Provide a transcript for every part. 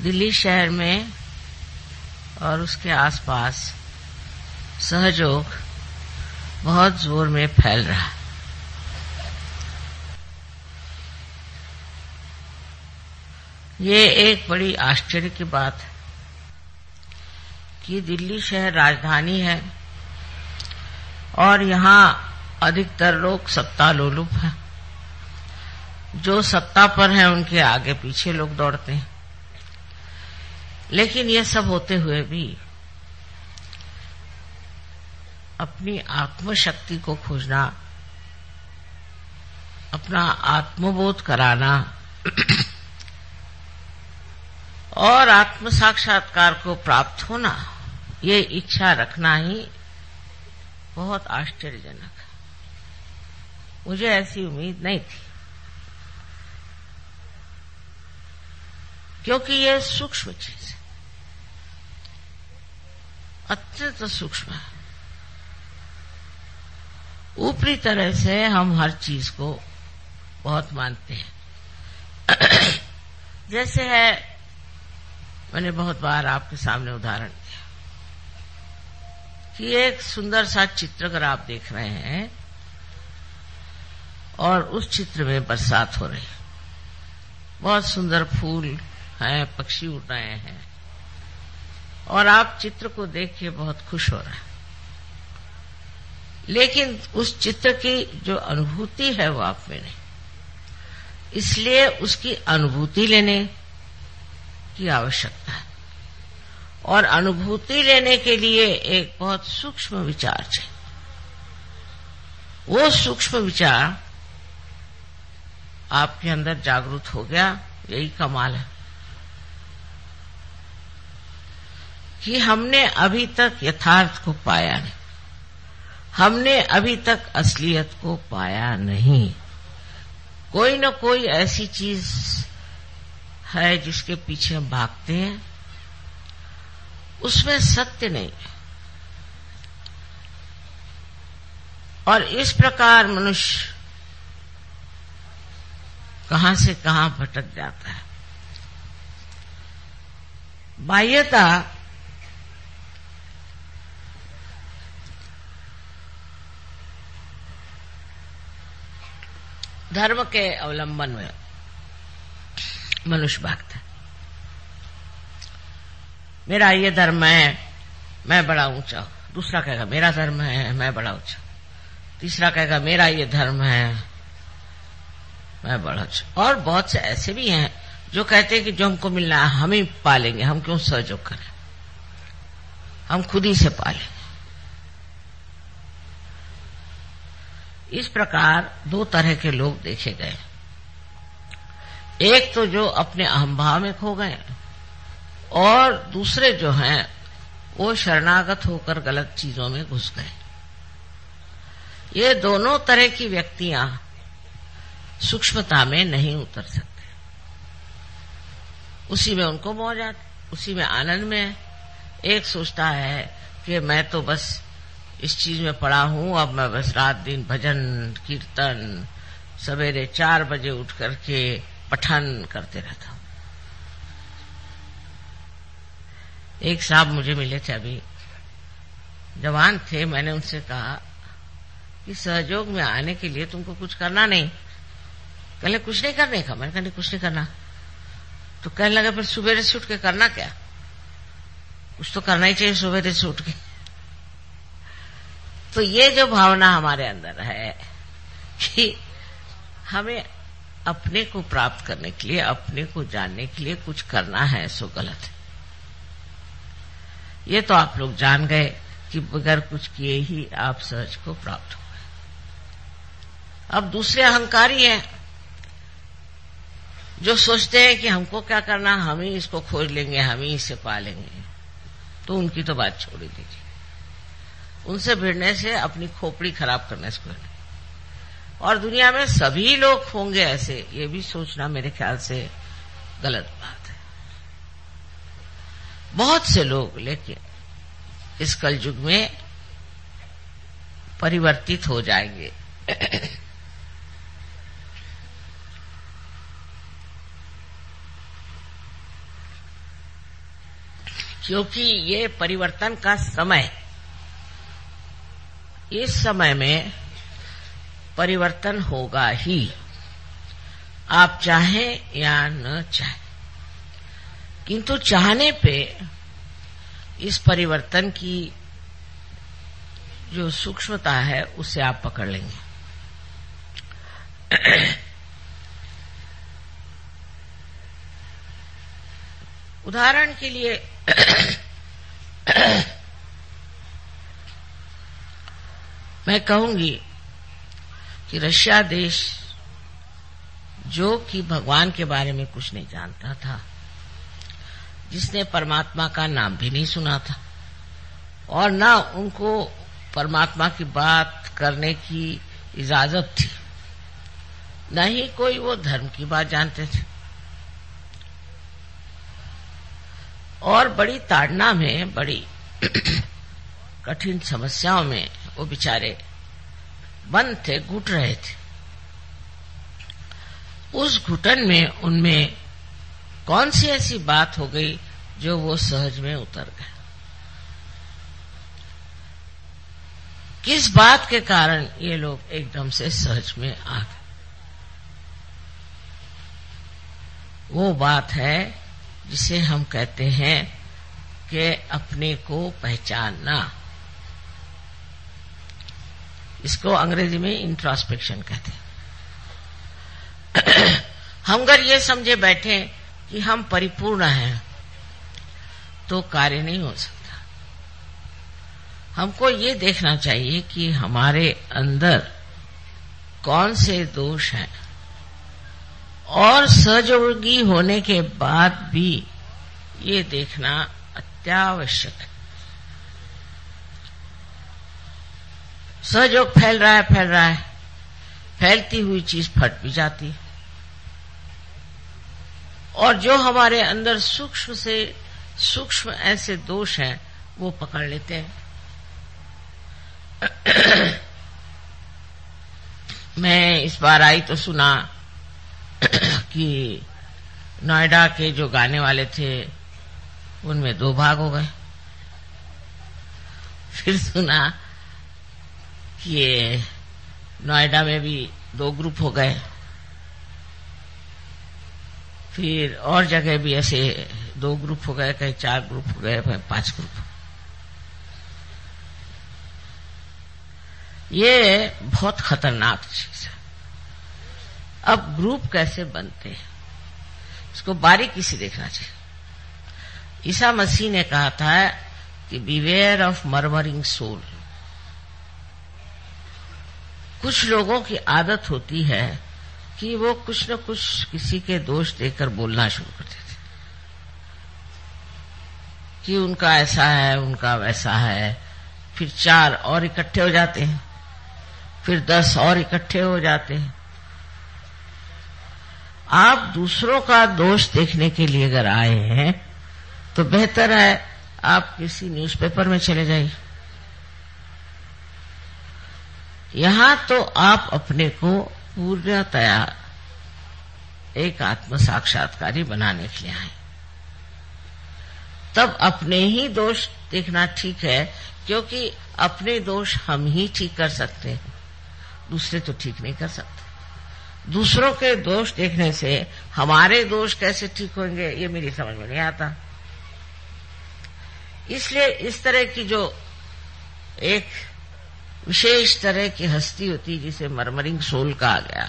दिल्ली शहर में और उसके आसपास सहयोग बहुत जोर में फैल रहा है। ये एक बड़ी आश्चर्य की बात है कि दिल्ली शहर राजधानी है और यहाँ अधिकतर लोग सत्ता लोलुप हैं। जो सत्ता पर है उनके आगे पीछे लोग दौड़ते हैं। लेकिन ये सब होते हुए भी अपनी आत्मशक्ति को खोजना, अपना आत्मबोध कराना और आत्म साक्षात्कार को प्राप्त होना, ये इच्छा रखना ही बहुत आश्चर्यजनक है। मुझे ऐसी उम्मीद नहीं थी, क्योंकि ये सूक्ष्म चीज है, अत्यंत सूक्ष्म है। ऊपरी तरह से हम हर चीज को बहुत मानते हैं। जैसे है, मैंने बहुत बार आपके सामने उदाहरण दिया कि एक सुंदर सा चित्र अगर आप देख रहे हैं और उस चित्र में बरसात हो रही है, बहुत सुंदर फूल हैं, पक्षी उड़ रहे हैं और आप चित्र को देख के बहुत खुश हो रहे हैं। लेकिन उस चित्र की जो अनुभूति है वो आप में नहीं, इसलिए उसकी अनुभूति लेने की आवश्यकता है। और अनुभूति लेने के लिए एक बहुत सूक्ष्म विचार चाहिए। वो सूक्ष्म विचार आपके अंदर जागृत हो गया, यही कमाल है कि हमने अभी तक यथार्थ को पाया नहीं, हमने अभी तक असलियत को पाया नहीं। कोई न कोई ऐसी चीज है जिसके पीछे हम भागते हैं, उसमें सत्य नहीं है। और इस प्रकार मनुष्य कहां से कहां भटक जाता है। बाह्यता धर्म के अवलंबन में मनुष्य भागता है। मेरा ये धर्म है, मैं बड़ा ऊंचा हूं। दूसरा कहेगा मेरा धर्म है, मैं बड़ा ऊंचा। तीसरा कहेगा मेरा ये धर्म है, मैं बड़ा ऊंचा। और बहुत से ऐसे भी हैं जो कहते हैं कि जो हमको मिलना है हम ही पालेंगे, हम क्यों सहयोग करें, हम खुद ही से पालेंगे। इस प्रकार दो तरह के लोग देखे गए। एक तो जो अपने अहंभाव में खो गए और दूसरे जो हैं वो शरणागत होकर गलत चीजों में घुस गए। ये दोनों तरह की व्यक्तियां सूक्ष्मता में नहीं उतर सकते। उसी में उनको मौज आती, उसी में आनंद में है। एक सोचता है कि मैं तो बस इस चीज में पड़ा हूं, अब मैं बस रात दिन भजन कीर्तन सवेरे 4 बजे उठ करके पठन करते रहता हूं। एक साहब मुझे मिले थे, अभी जवान थे। मैंने उनसे कहा कि सहयोग में आने के लिए तुमको कुछ करना नहीं। कहले कुछ नहीं करने का। मैंने कहा नहीं कुछ नहीं करना। तो कहने लगा फिर सुबह से उठ के करना क्या? कुछ तो करना ही चाहिए सुबह से उठ के। तो ये जो भावना हमारे अंदर है कि हमें अपने को प्राप्त करने के लिए, अपने को जानने के लिए कुछ करना है, सो गलत है। ये तो आप लोग जान गए कि बगैर कुछ किए ही आप सहज को प्राप्त हो गए। अब दूसरे अहंकारी हैं जो सोचते हैं कि हमको क्या करना, हम ही इसको खोज लेंगे, हम ही इसे पालेंगे। तो उनकी तो बात छोड़ ही दीजिए। उनसे भिड़ने से अपनी खोपड़ी खराब करने से कोई नहीं। और दुनिया में सभी लोग होंगे ऐसे, ये भी सोचना मेरे ख्याल से गलत बात है। बहुत से लोग लेकिन इस कलयुग में परिवर्तित हो जाएंगे। क्योंकि ये परिवर्तन का समय, इस समय में परिवर्तन होगा ही, आप चाहें या न चाहें। किंतु चाहने पे इस परिवर्तन की जो सूक्ष्मता है उसे आप पकड़ लेंगे। उदाहरण के लिए मैं कहूंगी कि रशिया देश, जो कि भगवान के बारे में कुछ नहीं जानता था, जिसने परमात्मा का नाम भी नहीं सुना था और ना उनको परमात्मा की बात करने की इजाजत थी, न ही कोई वो धर्म की बात जानते थे, और बड़ी ताड़ना में, बड़ी कठिन समस्याओं में वो बेचारे बंद थे, घुट रहे थे। उस घुटन में उनमें कौन सी ऐसी बात हो गई जो वो सहज में उतर गए? किस बात के कारण ये लोग एकदम से सहज में आ गए? वो बात है जिसे हम कहते हैं कि अपने को पहचानना। इसको अंग्रेजी में इंट्रोस्पेक्शन कहते हैं। हम अगर ये समझे बैठे कि हम परिपूर्ण हैं तो कार्य नहीं हो सकता। हमको ये देखना चाहिए कि हमारे अंदर कौन से दोष हैं, और सहयोगी होने के बाद भी ये देखना अत्यावश्यक है। सहयोग फैल रहा है, फैलती हुई चीज फट भी जाती है, और जो हमारे अंदर सूक्ष्म से सूक्ष्म ऐसे दोष हैं वो पकड़ लेते हैं। मैं इस बार आई तो सुना कि नोएडा के जो गाने वाले थे उनमें 2 भाग हो गए। फिर सुना कि नोएडा में भी 2 ग्रुप हो गए। फिर और जगह भी ऐसे 2 ग्रुप हो गए, कहीं 4 ग्रुप हो गए, कहीं 5 ग्रुप। ये बहुत खतरनाक चीज है। अब ग्रुप कैसे बनते हैं इसको बारीकी से देखना चाहिए। ईसा मसीह ने कहा था कि बिवेयर ऑफ मर्मरिंग सोल। कुछ लोगों की आदत होती है कि वो कुछ न कुछ किसी के दोष देकर बोलना शुरू कर देते कि उनका ऐसा है, उनका वैसा है। फिर 4 और इकट्ठे हो जाते हैं, फिर 10 और इकट्ठे हो जाते हैं। आप दूसरों का दोष देखने के लिए अगर आए हैं तो बेहतर है आप किसी न्यूज़पेपर में चले जाइए। यहां तो आप अपने को पूर्णतया एक आत्म साक्षात्कारी बनाने के लिए आए। तब अपने ही दोष देखना ठीक है, क्योंकि अपने दोष हम ही ठीक कर सकते हैं, दूसरे तो ठीक नहीं कर सकते। दूसरों के दोष देखने से हमारे दोष कैसे ठीक होंगे ये मेरी समझ में नहीं आता। इसलिए इस तरह की जो एक विशेष तरह की हस्ती होती जिसे मर्मरिंग सोल कहा गया,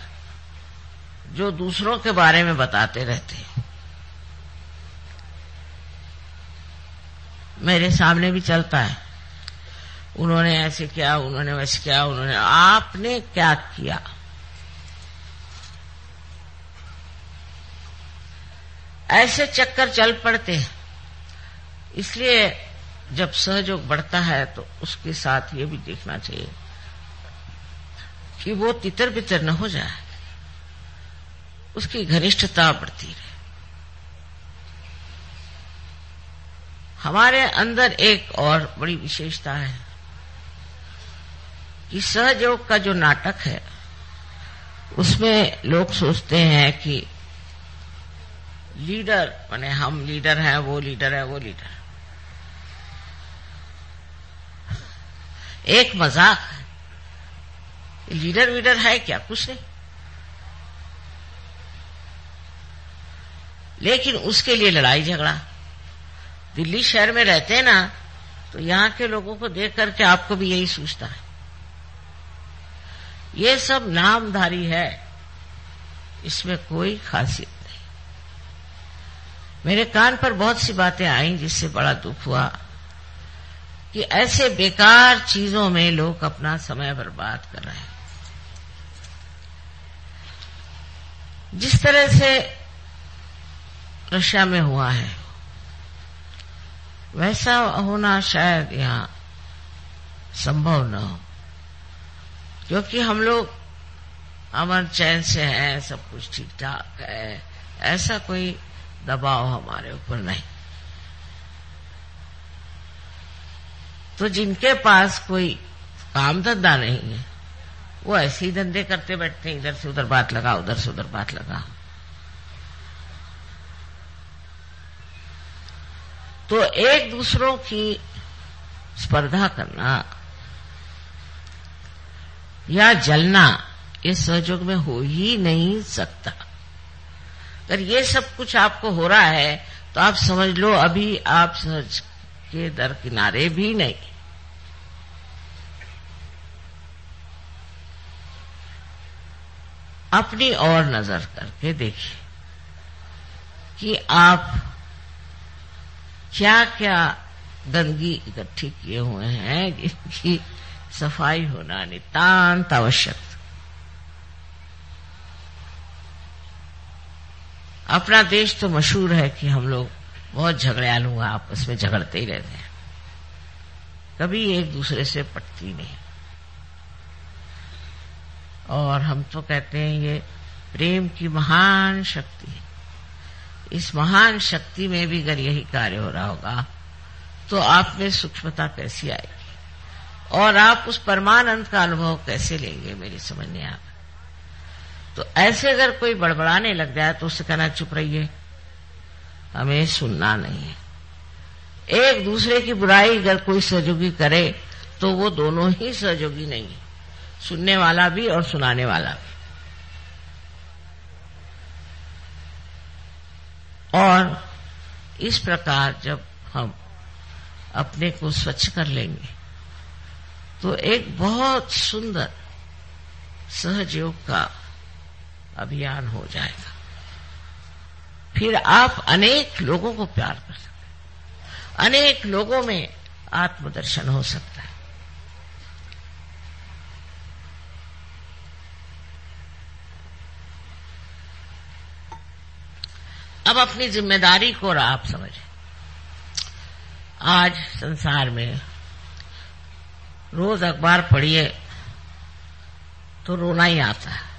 जो दूसरों के बारे में बताते रहते हैं। मेरे सामने भी चलता है, उन्होंने ऐसे किया, उन्होंने वैसे किया, उन्होंने, आपने क्या किया? ऐसे चक्कर चल पड़ते हैं। इसलिए जब सहयोग बढ़ता है तो उसके साथ ये भी देखना चाहिए कि वो तितर बितर न हो जाए, उसकी घनिष्ठता बढ़ती रहे। हमारे अंदर एक और बड़ी विशेषता है कि सहयोग का जो नाटक है उसमें लोग सोचते हैं कि लीडर माने हम लीडर हैं, वो लीडर है, वो लीडर। एक मजाक है। लीडर वीडर है क्या? कुछ नहीं। लेकिन उसके लिए लड़ाई झगड़ा। दिल्ली शहर में रहते हैं ना, तो यहां के लोगों को देख करके आपको भी यही सोचता है, ये सब नामधारी है, इसमें कोई खासियत नहीं। मेरे कान पर बहुत सी बातें आई जिससे बड़ा दुख हुआ कि ऐसे बेकार चीजों में लोग अपना समय बर्बाद कर रहे हैं। जिस तरह से रशिया में हुआ है वैसा होना शायद यहां संभव न हो, क्योंकि हम लोग अमन चैन से हैं, सब कुछ ठीक ठाक है, ऐसा कोई दबाव हमारे ऊपर नहीं। तो जिनके पास कोई काम धंधा नहीं है वो ऐसे ही धंधे करते बैठते हैं, इधर से उधर बात लगा, उधर से उधर बात लगा। तो एक दूसरों की स्पर्धा करना या जलना ये सहयोग में हो ही नहीं सकता। अगर ये सब कुछ आपको हो रहा है तो आप समझ लो अभी आप सहज के दरकिनारे भी नहीं। अपनी ओर नजर करके देखिए कि आप क्या क्या गंदगी इकट्ठी किए हुए हैं जिनकी सफाई होना नितांत आवश्यक। अपना देश तो मशहूर है कि हम लोग बहुत झगड़ालू हैं, आपस में झगड़ते ही रहते हैं, कभी एक दूसरे से पटती नहीं। और हम तो कहते हैं ये प्रेम की महान शक्ति है। इस महान शक्ति में भी अगर यही कार्य हो रहा होगा तो आप में सूक्ष्मता कैसी आएगी और आप उस परमानंद का अनुभव कैसे लेंगे, मेरी समझ नहीं आता। तो ऐसे अगर कोई बड़बड़ाने लग जाए तो उससे कहना चुप रहिए, हमें सुनना नहीं है। एक दूसरे की बुराई अगर कोई सहयोगी करे तो वो दोनों ही सहयोगी नहीं है, सुनने वाला भी और सुनाने वाला भी। और इस प्रकार जब हम अपने को स्वच्छ कर लेंगे तो एक बहुत सुंदर सहयोग का अभियान हो जाएगा। फिर आप अनेक लोगों को प्यार कर सकते हैं, अनेक लोगों में आत्मदर्शन हो सकता है। अब अपनी जिम्मेदारी को आप समझें। आज संसार में रोज अखबार पढ़िए तो रोना ही आता है,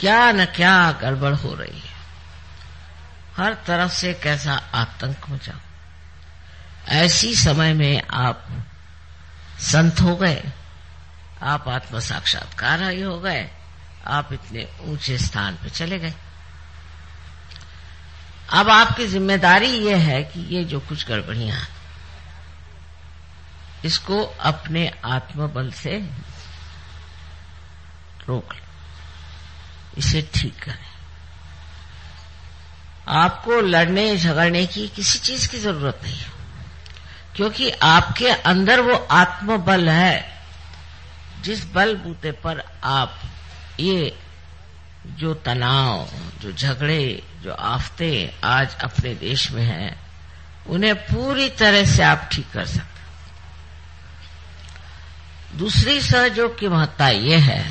क्या न क्या गड़बड़ हो रही है, हर तरफ से कैसा आतंक मचा। ऐसी समय में आप संत हो गए, आप आत्म साक्षात्कार हो गए, आप इतने ऊंचे स्थान पे चले गए। अब आपकी जिम्मेदारी यह है कि ये जो कुछ गड़बड़ियां इसको अपने आत्मबल से रोक लो, इसे ठीक करें। आपको लड़ने झगड़ने की किसी चीज की जरूरत नहीं है, क्योंकि आपके अंदर वो आत्मबल है जिस बल बूते पर आप ये जो तनाव, जो झगड़े, जो आफते आज अपने देश में हैं उन्हें पूरी तरह से आप ठीक कर सकते। दूसरी सहयोग की महत्ता यह है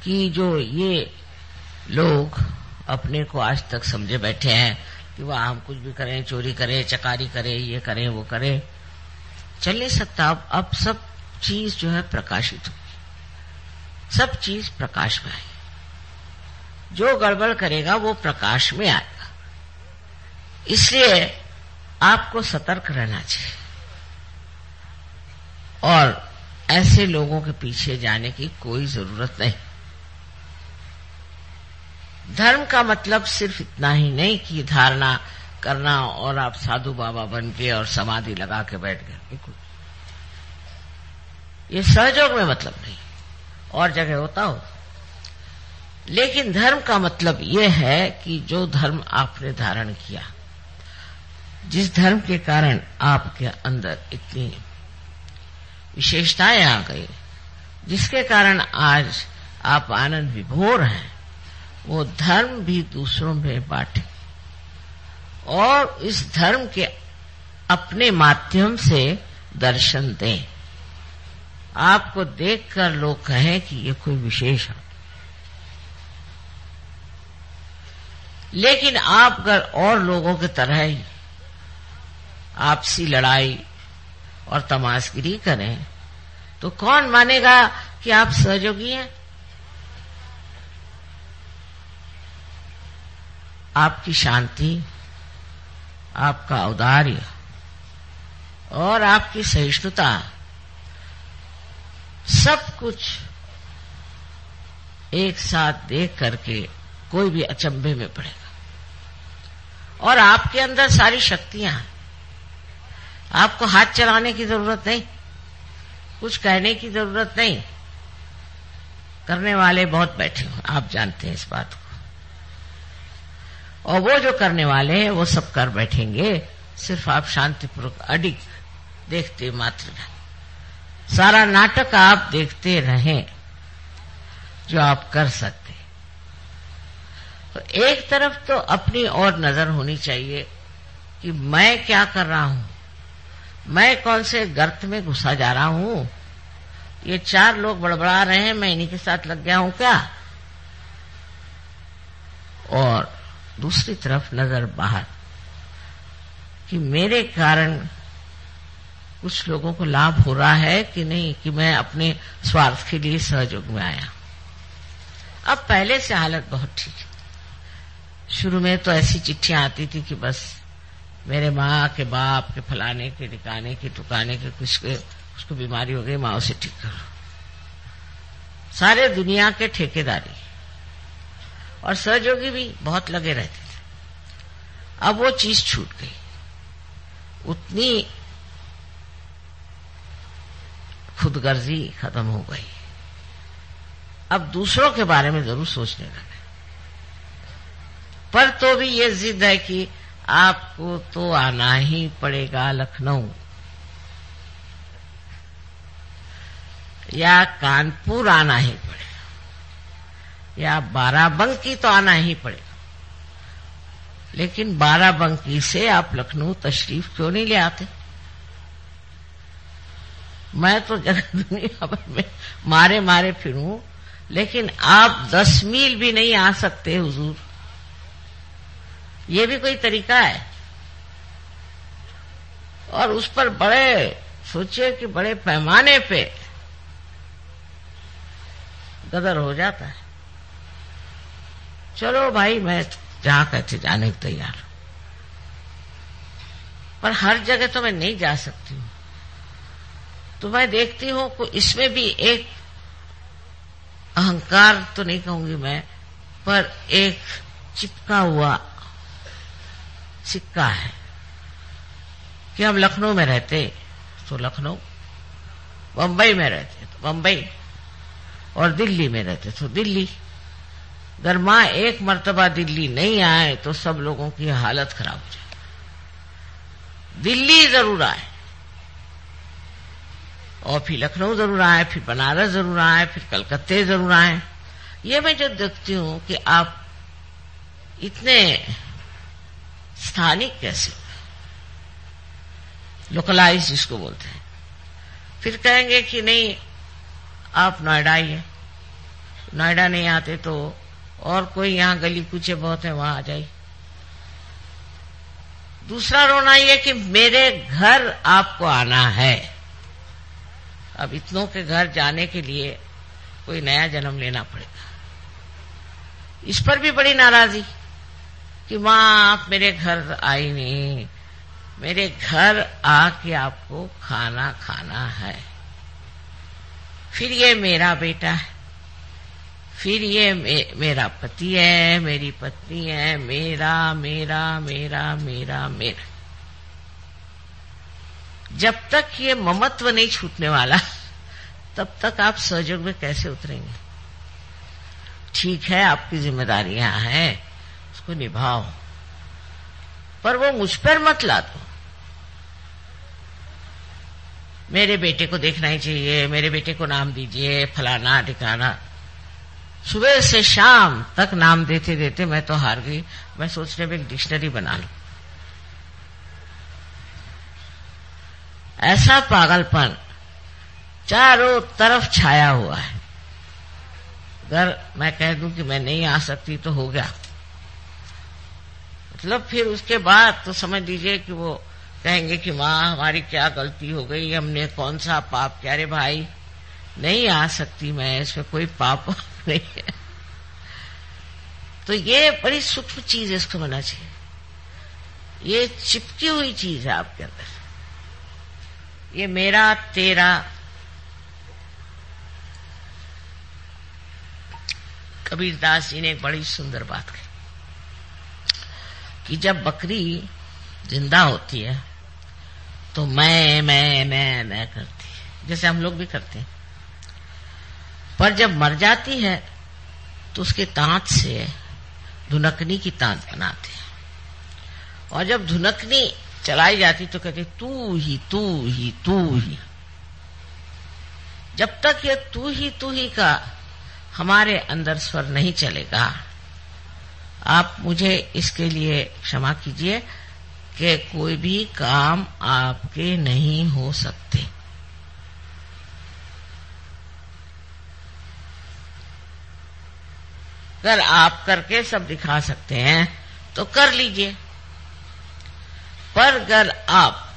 कि जो ये लोग अपने को आज तक समझे बैठे हैं कि वह हम कुछ भी करें, चोरी करें, चकारी करें, ये करें, वो करें, चल नहीं सकता। अब सब चीज जो है प्रकाशित होगी, सब चीज प्रकाश में आएगी। जो गड़बड़ करेगा वो प्रकाश में आएगा। इसलिए आपको सतर्क रहना चाहिए और ऐसे लोगों के पीछे जाने की कोई जरूरत नहीं। धर्म का मतलब सिर्फ इतना ही नहीं कि धारणा करना और आप साधु बाबा बन के और समाधि लगा के बैठ गए। ये सहयोग में मतलब नहीं, और जगह होता हो। लेकिन धर्म का मतलब ये है कि जो धर्म आपने धारण किया, जिस धर्म के कारण आपके अंदर इतनी विशेषताएं आ गई, जिसके कारण आज आप आनंद विभोर हैं, वो धर्म भी दूसरों में बांटे और इस धर्म के अपने माध्यम से दर्शन दें। आपको देखकर लोग कहें कि ये कोई विशेष है। लेकिन आप अगर और लोगों की तरह ही आपसी लड़ाई और तमाशगिरी करें तो कौन मानेगा कि आप सहयोगी हैं? आपकी शांति, आपका औदार्य और आपकी सहिष्णुता, सब कुछ एक साथ देख करके कोई भी अचंभे में पड़ेगा। और आपके अंदर सारी शक्तियां हैं, आपको हाथ चलाने की जरूरत नहीं, कुछ कहने की जरूरत नहीं। करने वाले बहुत बैठे हो, आप जानते हैं इस बात को, और वो जो करने वाले हैं वो सब कर बैठेंगे, सिर्फ आप शांतिपूर्वक अडिग देखते मात्र रहें। सारा नाटक आप देखते रहें जो आप कर सकते। तो एक तरफ तो अपनी ओर नजर होनी चाहिए कि मैं क्या कर रहा हूं, मैं कौन से गर्त में घुसा जा रहा हूं, ये चार लोग बड़बड़ा रहे हैं, मैं इन्हीं के साथ लग गया हूं क्या? और दूसरी तरफ नजर बाहर कि मेरे कारण कुछ लोगों को लाभ हो रहा है कि नहीं, कि मैं अपने स्वार्थ के लिए सहयोग में आया। अब पहले से हालत बहुत ठीक है। शुरू में तो ऐसी चिट्ठियां आती थी कि बस मेरे माँ के बाप के फलाने के टिकाने के टुकाने के कुछ के उसको बीमारी हो गई, माँ उसे ठीक करो। सारे दुनिया के ठेकेदारी और सहयोगी भी बहुत लगे रहते थे। अब वो चीज छूट गई, उतनी खुदगर्जी खत्म हो गई। अब दूसरों के बारे में जरूर सोचने लगे, पर तो भी ये जिद है कि आपको तो आना ही पड़ेगा लखनऊ या कानपुर, आना ही पड़ेगा, या बाराबंकी तो आना ही पड़ेगा। लेकिन बाराबंकी से आप लखनऊ तशरीफ क्यों नहीं ले आते? मैं तो जगह दुनिया भर में मारे मारे फिरूं, लेकिन आप 10 मील भी नहीं आ सकते हुजूर। ये भी कोई तरीका है? और उस पर बड़े सोचिए कि बड़े पैमाने पे गदर हो जाता है। चलो भाई, मैं जहां कहते जाने को तैयार हूं, पर हर जगह तो मैं नहीं जा सकती हूं। तो मैं देखती हूं कि इसमें भी एक अहंकार तो नहीं कहूंगी मैं, पर एक चिपका हुआ सिक्का है कि हम लखनऊ में रहते तो लखनऊ, बंबई में रहते तो बंबई, और दिल्ली में रहते तो दिल्ली। अगर मां एक मर्तबा दिल्ली नहीं आए तो सब लोगों की हालत खराब हो जाए। दिल्ली जरूर आए, और फिर लखनऊ जरूर आए, फिर बनारस जरूर आए, फिर कलकत्ते जरूर आए। ये मैं जो देखती हूं कि आप इतने स्थानिक कैसे, लोकलाइज जिसको बोलते हैं। फिर कहेंगे कि नहीं आप नोएडा ही है, नोएडा नहीं आते तो और कोई यहां गली कूचे बहुत है वहां आ जाइए। दूसरा रोना ये कि मेरे घर आपको आना है। अब इतनों के घर जाने के लिए कोई नया जन्म लेना पड़ेगा। इस पर भी बड़ी नाराजगी कि मां आप मेरे घर आई नहीं, मेरे घर आके आपको खाना खाना है। फिर ये मेरा बेटा है, फिर ये मेरा पति है, मेरी पत्नी है, मेरा मेरा मेरा मेरा मेरा। जब तक ये ममत्व नहीं छूटने वाला तब तक आप सहयोग में कैसे उतरेंगे? ठीक है, आपकी जिम्मेदारियां हैं, उसको निभाओ, पर वो मुझ पर मत ला दो। मेरे बेटे को देखना ही चाहिए, मेरे बेटे को नाम दीजिए, फलाना ठिकाना। सुबह से शाम तक नाम देते देते मैं तो हार गई। मैं सोचने में एक डिक्शनरी बना लूं। ऐसा पागलपन चारों तरफ छाया हुआ है। अगर मैं कह दूं कि मैं नहीं आ सकती तो हो गया, मतलब फिर उसके बाद तो समझ लीजिए कि वो कहेंगे कि माँ हमारी क्या गलती हो गई, हमने कौन सा पाप किया। अरे भाई, नहीं आ सकती मैं, इसमें कोई पाप नहीं है। तो ये बड़ी सूक्ष्म चीज है, इसको होना चाहिए। ये चिपकी हुई चीज है आपके अंदर, ये मेरा तेरा। कबीरदास जी ने एक बड़ी सुंदर बात कही कि जब बकरी जिंदा होती है तो मैं करती है, जैसे हम लोग भी करते हैं। पर जब मर जाती है तो उसके दांत से धुनकनी की तांत बनाते हैं, और जब धुनकनी चलाई जाती तो कहते तू ही तू ही तू ही। जब तक ये तू ही का हमारे अंदर स्वर नहीं चलेगा, आप मुझे इसके लिए क्षमा कीजिए कि कोई भी काम आपके नहीं हो सकते। अगर आप करके सब दिखा सकते हैं तो कर लीजिए, पर अगर आप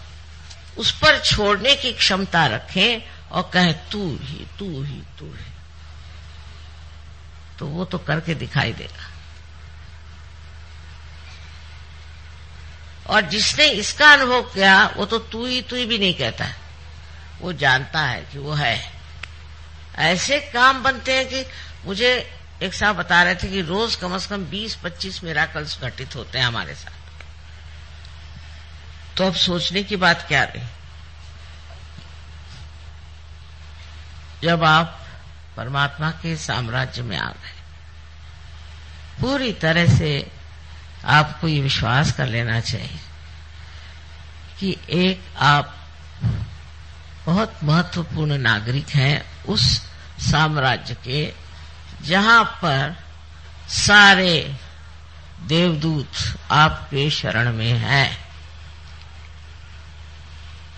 उस पर छोड़ने की क्षमता रखें और कहें तू ही तू ही तू ही, तो वो तो करके दिखाई देगा। और जिसने इसका अनुभव किया वो तो तू ही भी नहीं कहता है, वो जानता है कि वो है। ऐसे काम बनते हैं कि मुझे एक साहब बता रहे थे कि रोज कम से कम 20-25 मिराकल्स घटित होते हैं हमारे साथ। तो अब सोचने की बात क्या रही, जब आप परमात्मा के साम्राज्य में आ गए, पूरी तरह से आपको ये विश्वास कर लेना चाहिए कि एक आप बहुत महत्वपूर्ण नागरिक हैं उस साम्राज्य के जहां पर सारे देवदूत आपके शरण में हैं।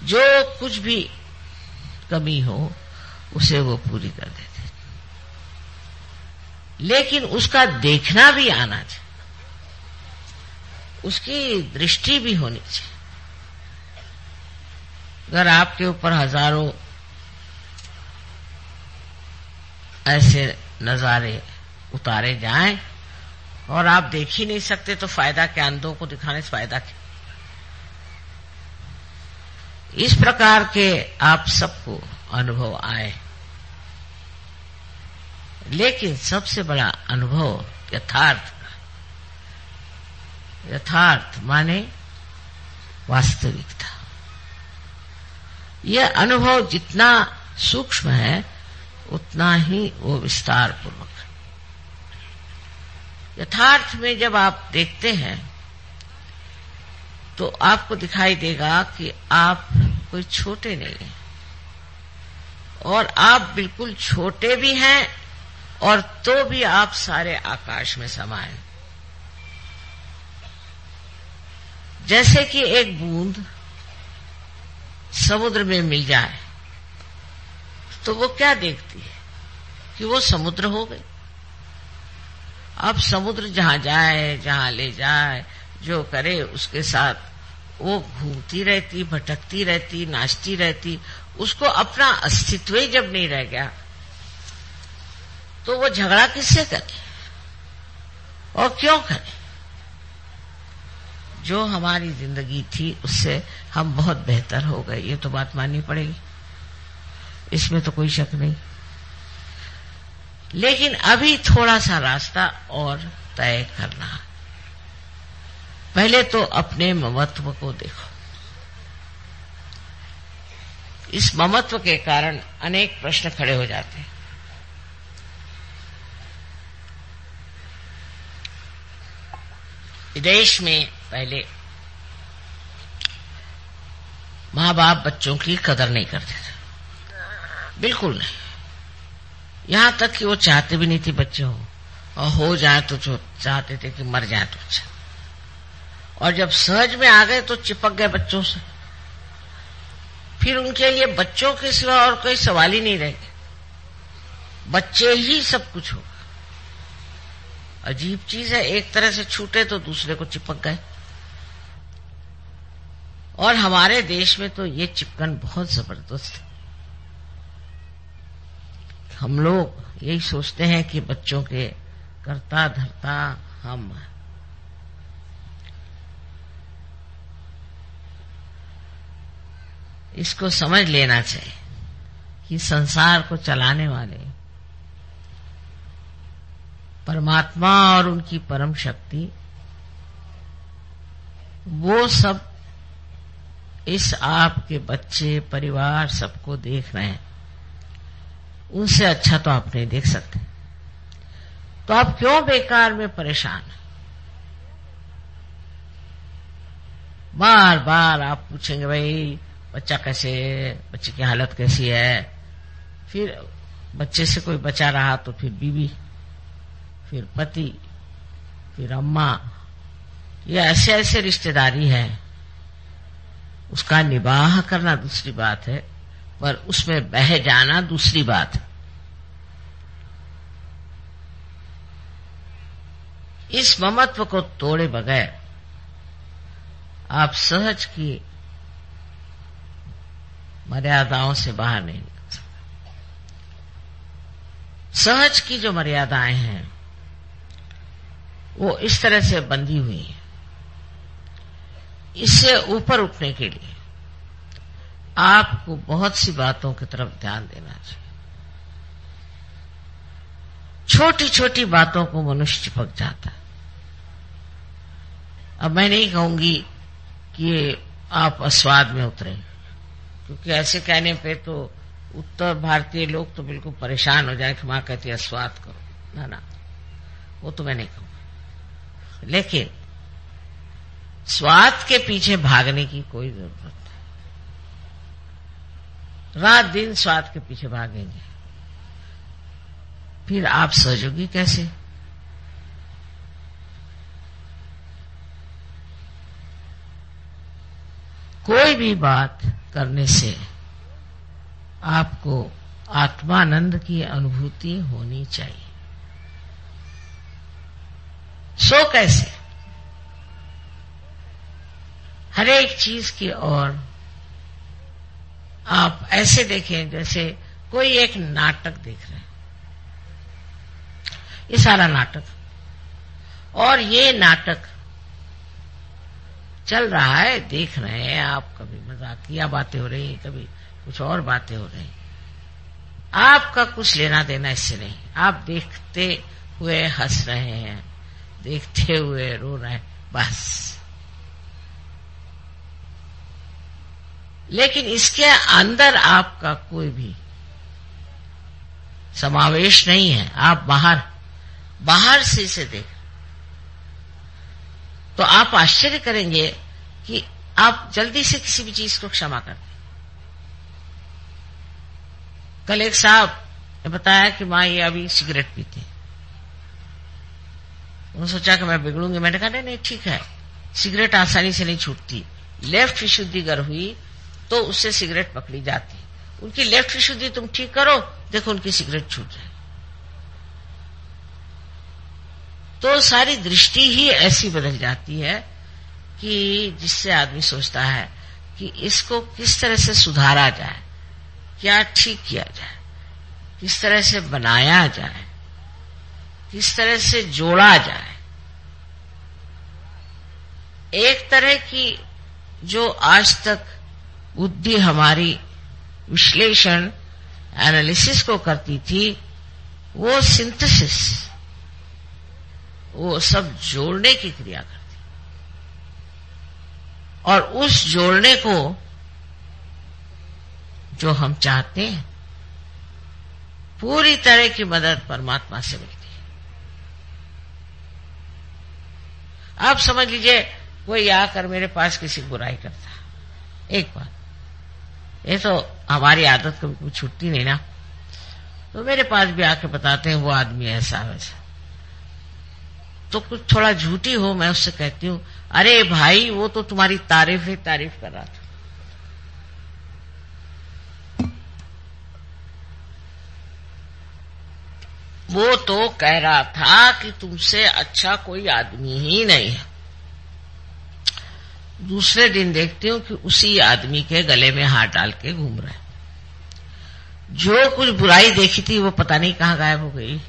जो कुछ भी कमी हो उसे वो पूरी कर देते, लेकिन उसका देखना भी आना चाहिए, उसकी दृष्टि भी होनी चाहिए। अगर आपके ऊपर हजारों ऐसे नजारे उतारे जाएं और आप देख ही नहीं सकते तो फायदा क्या, अंधों को दिखाने से फायदा क्या। इस प्रकार के आप सबको अनुभव आए, लेकिन सबसे बड़ा अनुभव यथार्थ माने वास्तविकता। यह अनुभव जितना सूक्ष्म है उतना ही वो विस्तार पूर्वक है। यथार्थ में जब आप देखते हैं तो आपको दिखाई देगा कि आप कोई छोटे नहीं हैं, और आप बिल्कुल छोटे भी हैं और तो भी आप सारे आकाश में समाये। जैसे कि एक बूंद समुद्र में मिल जाए तो वो क्या देखती है कि वो समुद्र हो गई। अब समुद्र जहां जाए, जहां ले जाए, जो करे उसके साथ वो घूमती रहती, भटकती रहती, नाचती रहती। उसको अपना अस्तित्व ही जब नहीं रह गया तो वो झगड़ा किससे करे और क्यों करे। जो हमारी जिंदगी थी उससे हम बहुत बेहतर हो गए, ये तो बात माननी पड़ेगी, इसमें तो कोई शक नहीं। लेकिन अभी थोड़ा सा रास्ता और तय करना है। पहले तो अपने ममत्व को देखो। इस ममत्व के कारण अनेक प्रश्न खड़े हो जाते हैं। विदेश में पहले माँ बाप बच्चों की कदर नहीं करते थे, बिल्कुल नहीं। यहां तक कि वो चाहते भी नहीं थे बच्चे हो, और हो जाए तो जो चाहते थे कि मर जाए तो अच्छा। और जब सहज में आ गए तो चिपक गए बच्चों से, फिर उनके लिए बच्चों के सिवा और कोई सवाल ही नहीं रह गए, बच्चे ही सब कुछ होगा। अजीब चीज है, एक तरह से छूटे तो दूसरे को चिपक गए। और हमारे देश में तो ये चिपकन बहुत जबरदस्त है। हम लोग यही सोचते हैं कि बच्चों के करता धरता हम हैं। इसको समझ लेना चाहिए कि संसार को चलाने वाले परमात्मा और उनकी परम शक्ति, वो सब इस आपके बच्चे परिवार सबको देख रहे हैं। उनसे अच्छा तो आप नहीं देख सकते, तो आप क्यों बेकार में परेशान हैं? बार बार आप पूछेंगे भाई बच्चा कैसे, बच्चे की हालत कैसी है, फिर बच्चे से कोई बचा रहा तो फिर बीवी, फिर पति, फिर अम्मा, ये ऐसे ऐसे रिश्तेदारी है। उसका निबाह करना दूसरी बात है, पर उसमें बह जाना दूसरी बात है। इस ममत्व को तोड़े बगैर आप सहज की मर्यादाओं से बाहर नहीं निकल सकते। सहज की जो मर्यादाएं हैं वो इस तरह से बंधी हुई है। इससे ऊपर उठने के लिए आपको बहुत सी बातों की तरफ ध्यान देना चाहिए। छोटी छोटी बातों को मनुष्य चिपक जाता है। अब मैं नहीं कहूंगी कि आप अस्वाद में उतरे, क्योंकि ऐसे कहने पे तो उत्तर भारतीय लोग तो बिल्कुल परेशान हो जाए कि मां कहती है स्वाद करो। ना ना, वो तो मैं नहीं कहूंगा। लेकिन स्वाद के पीछे भागने की कोई जरूरत नहीं। रात दिन स्वाद के पीछे भागेंगे, फिर आप सहजोगी कैसे? कोई भी बात करने से आपको आत्मानंद की अनुभूति होनी चाहिए। सो कैसे? हर एक चीज की ओर आप ऐसे देखें जैसे कोई एक नाटक देख रहे हैं। ये सारा नाटक, और ये नाटक चल रहा है, देख रहे हैं आप। कभी मजाकिया बातें हो रही, कभी कुछ और बातें हो रही। आपका कुछ लेना देना इससे नहीं। आप देखते हुए हंस रहे हैं, देखते हुए रो रहे हैं, बस। लेकिन इसके अंदर आपका कोई भी समावेश नहीं है। आप बाहर से इसे देख, तो आप आश्चर्य करेंगे कि आप जल्दी से किसी भी चीज को क्षमा कर दें। कल एक साहब ने बताया कि मां ये अभी सिगरेट पीते हैं। उन्होंने सोचा कि मैं बिगड़ूंगी। मैंने कहा नहीं ठीक है, सिगरेट आसानी से नहीं छूटती। लेफ्ट विशुद्धि अगर हुई तो उससे सिगरेट पकड़ी जाती। उनकी लेफ्ट विशुद्धि तुम ठीक करो, देखो उनकी सिगरेट छूट जाए। तो सारी दृष्टि ही ऐसी बदल जाती है कि जिससे आदमी सोचता है कि इसको किस तरह से सुधारा जाए, क्या ठीक किया जाए, किस तरह से बनाया जाए, किस तरह से जोड़ा जाए। एक तरह की जो आज तक बुद्धि हमारी विश्लेषण एनालिसिस को करती थी, वो सिंथेसिस, वो सब जोड़ने की क्रिया करती, और उस जोड़ने को जो हम चाहते हैं पूरी तरह की मदद परमात्मा से मिलती है। आप समझ लीजिए कोई आकर मेरे पास किसी बुराई करता, एक बार, ये तो हमारी आदत कभी छूटती नहीं ना, तो मेरे पास भी आके बताते हैं वो आदमी ऐसा वैसा, तो कुछ थोड़ा झूठी हो मैं उससे कहती हूँ, अरे भाई वो तो तुम्हारी तारीफ ही तारीफ कर रहा था। वो तो कह रहा था कि तुमसे अच्छा कोई आदमी ही नहीं है। दूसरे दिन देखती हूँ कि उसी आदमी के गले में हाथ डाल के घूम रहा है। जो कुछ बुराई देखी थी वो पता नहीं कहाँ गायब हो गई।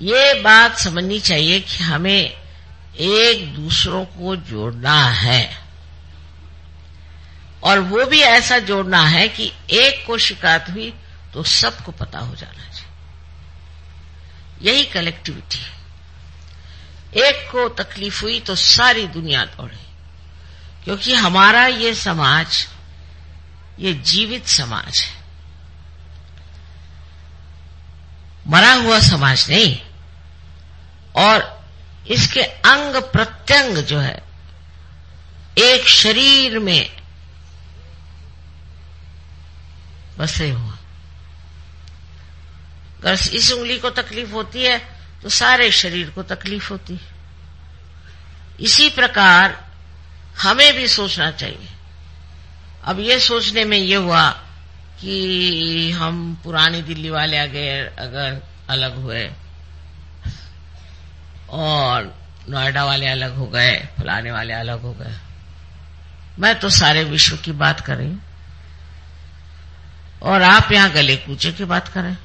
ये बात समझनी चाहिए कि हमें एक दूसरों को जोड़ना है, और वो भी ऐसा जोड़ना है कि एक को शिकायत हुई तो सबको पता हो जाना चाहिए। यही कलेक्टिविटी है। एक को तकलीफ हुई तो सारी दुनिया दौड़े, क्योंकि हमारा ये समाज ये जीवित समाज है, मरा हुआ समाज नहीं। और इसके अंग प्रत्यंग जो है एक शरीर में बसे हुआ। अगर इस उंगली को तकलीफ होती है तो सारे शरीर को तकलीफ होती है। इसी प्रकार हमें भी सोचना चाहिए। अब ये सोचने में ये हुआ कि हम पुरानी दिल्ली वाले अगर अलग हुए और नोएडा वाले अलग हो गए, फलाने वाले अलग हो गए, मैं तो सारे विश्व की बात कर रही हूं और आप यहां गले कूचे की बात करें।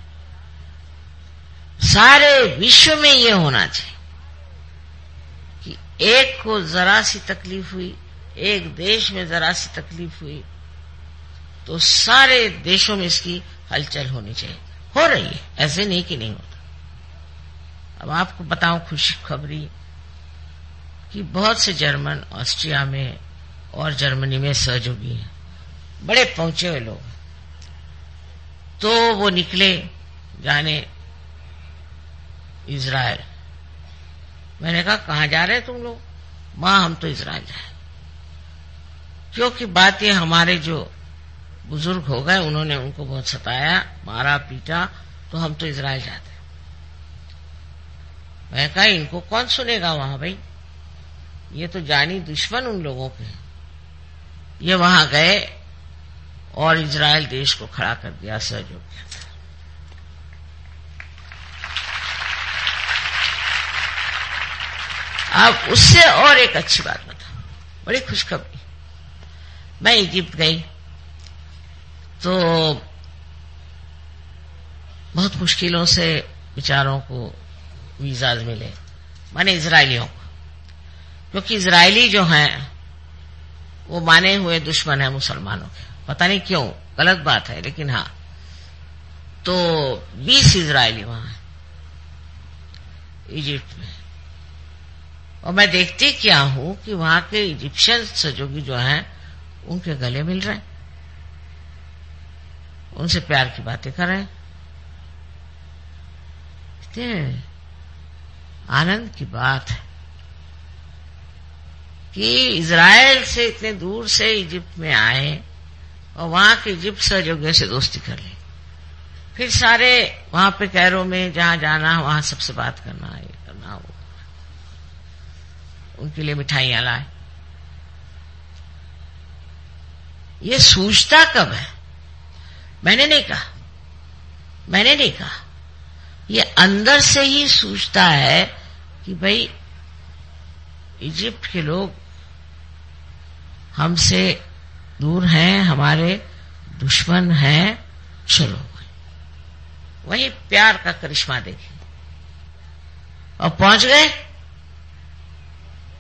सारे विश्व में ये होना चाहिए कि एक को जरा सी तकलीफ हुई, एक देश में जरा सी तकलीफ हुई तो सारे देशों में इसकी हलचल होनी चाहिए। हो रही है, ऐसे नहीं कि नहीं होता। अब आपको बताऊं खुशखबरी कि बहुत से जर्मन ऑस्ट्रिया में और जर्मनी में सहयोगी हैं, बड़े पहुंचे हुए लोग, तो वो निकले जाने इजराइल। मैंने कहा कहां जा रहे तुम लोग? मां हम तो इजराइल जाए। क्योंकि बात ये हमारे जो बुजुर्ग हो गए उन्होंने उनको बहुत सताया, मारा पीटा, तो हम तो इजराइल जाते। मैं कहा इनको कौन सुनेगा वहां भाई, ये तो जानी दुश्मन उन लोगों के। ये वहां गए और इजराइल देश को खड़ा कर दिया सहयोग किया। अब उससे और एक अच्छी बात बताओ, बड़ी खुशखबरी। मैं इजिप्ट गई तो बहुत मुश्किलों से बेचारों को वीजा मिले, माने इजरायलियों को, क्योंकि इजरायली जो हैं वो माने हुए दुश्मन है मुसलमानों के। पता नहीं क्यों, गलत बात है, लेकिन हाँ। तो 20 इजरायली वहां है इजिप्ट में, और मैं देखती क्या हूं कि वहां के इजिप्शियन सहयोगी जो हैं उनके गले मिल रहे हैं, उनसे प्यार की बातें कर रहे हैं। इतने आनंद की बात है कि इजराइल से इतने दूर से इजिप्ट में आए और वहां के इजिप्ट सहयोगियों से दोस्ती कर ली। फिर सारे वहां पे कैरो में जहां जाना वहां सबसे बात करना, ये करना, वो उनके लिए मिठाइयां लाए। ये सूझता कब है? मैंने नहीं कहा, ये अंदर से ही सूझता है कि भाई इजिप्ट के लोग हमसे दूर हैं, हमारे दुश्मन हैं, चलो वही प्यार का करिश्मा देखें। और पहुंच गए।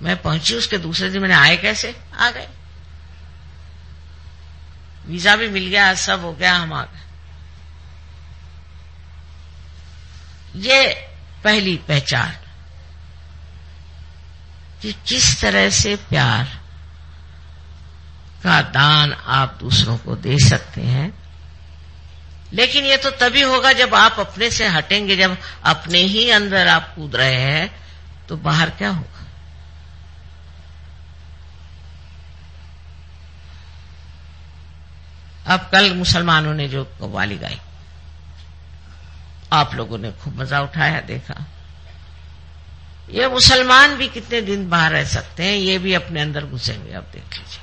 मैं पहुंची, उसके दूसरे दिन मैंने आए कैसे? आ गए, वीजा भी मिल गया, सब हो गया, हम आ गए। ये पहली पहचान कि किस तरह से प्यार का दान आप दूसरों को दे सकते हैं, लेकिन ये तो तभी होगा जब आप अपने से हटेंगे। जब अपने ही अंदर आप कूद रहे हैं तो बाहर क्या होगा? अब कल मुसलमानों ने जो कव्वाली गाई, आप लोगों ने खूब मजा उठाया, देखा। ये मुसलमान भी कितने दिन बाहर रह सकते हैं, ये भी अपने अंदर घुसे हुए, आप देख लीजिए।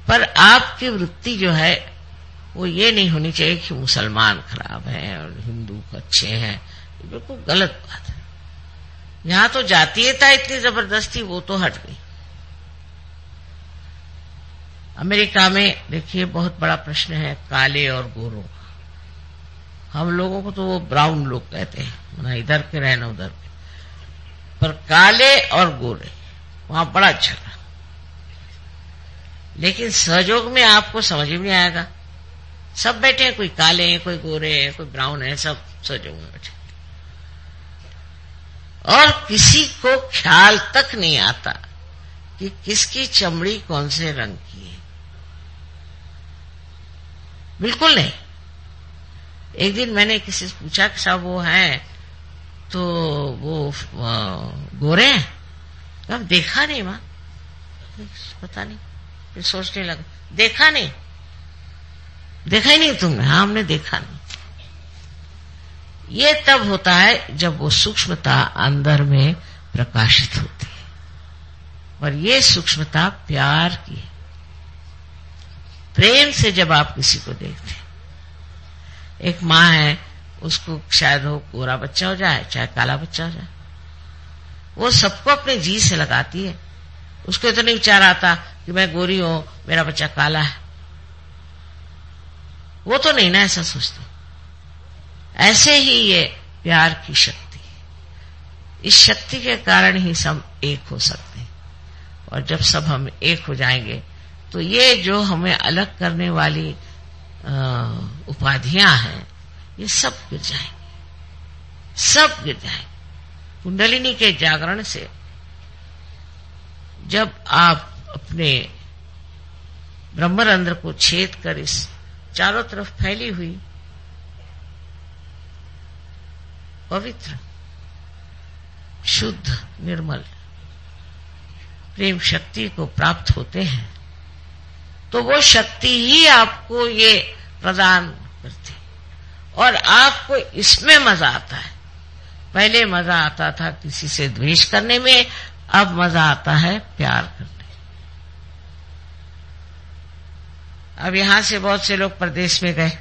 पर आपकी वृत्ति जो है वो ये नहीं होनी चाहिए कि मुसलमान खराब हैं और हिंदू अच्छे हैं। ये बिल्कुल गलत बात है। यहां तो जातीयता इतनी जबरदस्ती वो तो हट गई। अमेरिका में देखिए बहुत बड़ा प्रश्न है काले और गोरों का। हम लोगों को तो वो ब्राउन लोग कहते हैं, ना इधर के रहे ना उधर के, पर काले और गोरे वहां बड़ा झगड़ा। लेकिन सहयोग में आपको समझ में नहीं आएगा। सब बैठे हैं, कोई काले हैं, कोई गोरे हैं, कोई ब्राउन है, सब सहयोग में बैठे, और किसी को ख्याल तक नहीं आता कि किसकी चमड़ी कौन से रंग की है। बिल्कुल नहीं। एक दिन मैंने किसी से पूछा कि साहब वो हैं तो वो गोरे हैं? अब देखा नहीं मां, पता नहीं। फिर सोचने लगा, देखा नहीं, देखा ही नहीं तुमने? हाँ, हमने देखा नहीं। ये तब होता है जब वो सूक्ष्मता अंदर में प्रकाशित होती है, और ये सूक्ष्मता प्यार की है। प्रेम से जब आप किसी को देखते हैं, एक माँ है, उसको शायद हो गोरा बच्चा हो जाए चाहे काला बच्चा हो जाए, वो सबको अपने जी से लगाती है। उसको तो नहीं विचार आता कि मैं गोरी हूं, मेरा बच्चा काला है। वो तो नहीं ना ऐसा सोचती। ऐसे ही ये प्यार की शक्ति है। इस शक्ति के कारण ही सब एक हो सकते हैं, और जब सब हम एक हो जाएंगे तो ये जो हमें अलग करने वाली उपाधियां हैं, ये सब गिर जाएंगे, सब गिर जाएंगे। कुंडलिनी के जागरण से जब आप अपने ब्रह्मरंध्र को छेद कर इस चारों तरफ फैली हुई पवित्र, शुद्ध, निर्मल प्रेम शक्ति को प्राप्त होते हैं, तो वो शक्ति ही आपको ये प्रदान करती, और आपको इसमें मजा आता है। पहले मजा आता था किसी से द्वेष करने में, अब मजा आता है प्यार करने। अब यहां से बहुत से लोग प्रदेश में गए,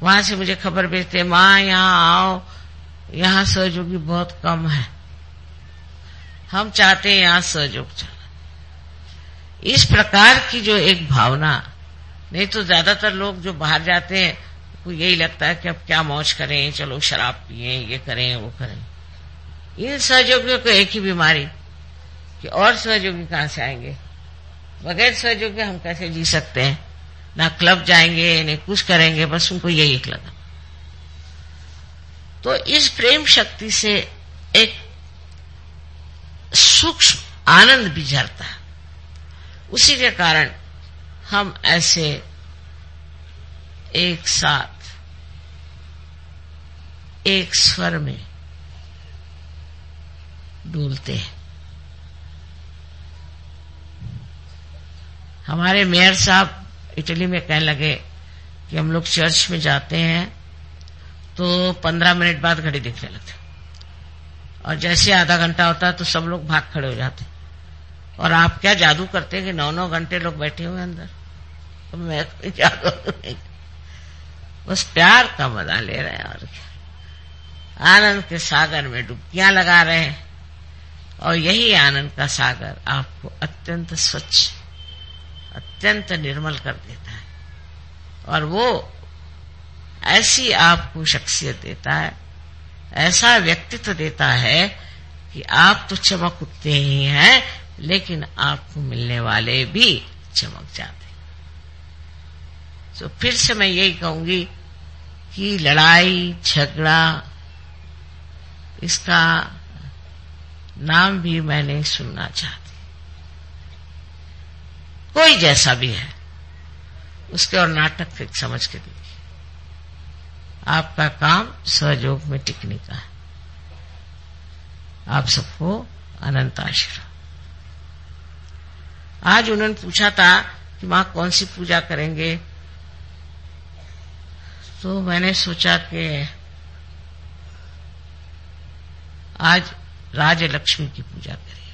वहां से मुझे खबर भेजते, मां यहां आओ, यहां सहयोगी बहुत कम है, हम चाहते हैं यहां सहयोग चले। इस प्रकार की जो एक भावना, नहीं तो ज्यादातर लोग जो बाहर जाते हैं को यही लगता है कि अब क्या मौज करें, चलो शराब पिए, ये करें वो करें। इन सहयोगियों को एक ही बीमारी कि और सहयोगी कहां से आएंगे, बगैर सहयोगी हम कैसे जी सकते हैं, ना क्लब जाएंगे नहीं कुछ करेंगे, बस उनको यही एक लगा। तो इस प्रेम शक्ति से एक सूक्ष्म आनंद भी झरता है। उसी के कारण हम ऐसे एक साथ एक स्वर में डूलते हैं। हमारे मेयर साहब इटली में कहने लगे कि हम लोग चर्च में जाते हैं तो 15 मिनट बाद घड़ी दिखने लगती, और जैसे आधा घंटा होता है तो सब लोग भाग खड़े हो जाते। और आप क्या जादू करते हैं कि 9-9 घंटे लोग बैठे हुए अंदर। तो मैं जादू नहीं, बस प्यार का मजा ले रहे हैं, और क्या आनंद के सागर में डुबकियां लगा रहे हैं। और यही आनंद का सागर आपको अत्यंत स्वच्छ, अत्यंत निर्मल कर देता है, और वो ऐसी आपको शख्सियत देता है, ऐसा व्यक्तित्व देता है कि आप तो चमक उठते ही हैं, लेकिन आपको मिलने वाले भी चमक जाते। तो फिर से मैं यही कहूंगी कि लड़ाई झगड़ा इसका नाम भी मैं नहीं सुनना चाहती। कोई जैसा भी है उसके और नाटक फिर समझ के दीजिए। आपका काम सहयोग में टिकने का है। आप सबको अनंत आशीर्वाद। आज उन्होंने पूछा था कि मां कौन सी पूजा करेंगे, तो मैंने सोचा कि आज राजलक्ष्मी की पूजा करें।